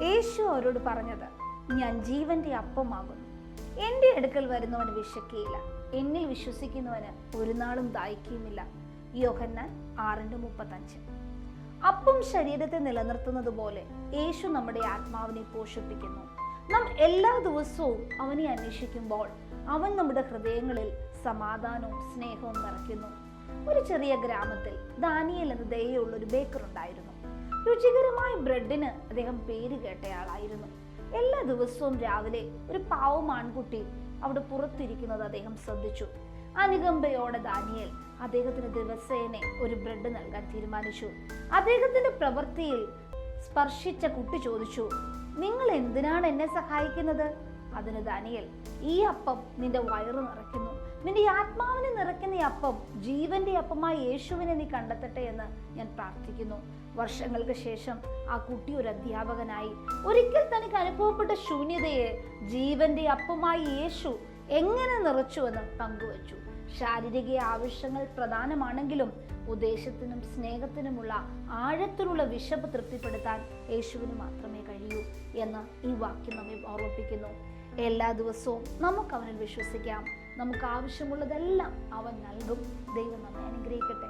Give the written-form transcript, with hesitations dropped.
യേശു അവരോട് പറഞ്ഞത്, ഞാൻ ജീവന്റെ അപ്പമാകുന്നു. എൻ്റെ അടുക്കൽ വരുന്നവന് വിശക്കുകയില്ല, എന്നിൽ വിശ്വസിക്കുന്നവന് ഒരു നാളും ദാഹിക്കുകയുമില്ല. യോഹന്നാൻ 6:35. അപ്പം ശരീരത്തെ നിലനിർത്തുന്നത് പോലെ യേശു നമ്മുടെ ആത്മാവിനെ പോഷിപ്പിക്കുന്നു. നാം എല്ലാ ദിവസവും അവനെ അന്വേഷിക്കുമ്പോൾ അവൻ നമ്മുടെ ഹൃദയങ്ങളിൽ സമാധാനവും സ്നേഹവും നിറയ്ക്കുന്നു. ഒരു ചെറിയ ഗ്രാമത്തിൽ ദാനിയേൽ എന്ന ദയുള്ള ഒരു ബേക്കർ ഉണ്ടായിരുന്നു. രുചികരമായ ബ്രെഡിന് അദ്ദേഹം പേര് കേട്ടയാളായിരുന്നു. എല്ലാ ദിവസവും രാവിലെ ഒരു പാവം ആൺകുട്ടി അവിടെ പുറത്തിരിക്കുന്നത് അദ്ദേഹം ശ്രദ്ധിച്ചു. അനുകമ്പയോടെ ദാനിയേൽ അദ്ദേഹത്തിന് ദിവസേന ഒരു ബ്രെഡ് നൽകാൻ തീരുമാനിച്ചു. അദ്ദേഹത്തിന്റെ പ്രവൃത്തിയിൽ സ്പർശിച്ച കുട്ടി ചോദിച്ചു, നിങ്ങൾ എന്തിനാണ് എന്നെ സഹായിക്കുന്നത്? അതിന് ദാനിയേൽ, ഈ അപ്പം നിന്റെ വയറ് നിറയ്ക്കുന്നു, നിന്റെ ആത്മാവിനെ നിറയ്ക്കുന്ന ഈ അപ്പം ജീവന്റെ അപ്പമായ യേശുവിനെ നീ കണ്ടെത്തട്ടെ എന്ന് ഞാൻ പ്രാർത്ഥിക്കുന്നു. വർഷങ്ങൾക്ക് ശേഷം ആ കുട്ടി ഒരു അധ്യാപകനായി. ഒരിക്കൽ തനിക്ക് അനുഭവപ്പെട്ട ശൂന്യതയെ ജീവന്റെ അപ്പമായ യേശു എങ്ങനെ നിറച്ചുവെന്ന് പങ്കുവച്ചു. ശാരീരിക ആവശ്യങ്ങൾ പ്രധാനമാണെങ്കിലും ഉദ്ദേശത്തിനും സ്നേഹത്തിനുമുള്ള ആഴത്തിലുള്ള വിശപ്പ് തൃപ്തിപ്പെടുത്താൻ യേശുവിന് മാത്രമേ കഴിയൂ എന്ന് ഈ വാക്യം നമ്മെ ഓർമ്മിപ്പിക്കുന്നു. എല്ലാ ദിവസവും നമുക്ക് അവനിൽ വിശ്വസിക്കാം. നമുക്ക് ആവശ്യമുള്ളതെല്ലാം അവൻ നൽകും. ദൈവം നമ്മെ അനുഗ്രഹിക്കട്ടെ.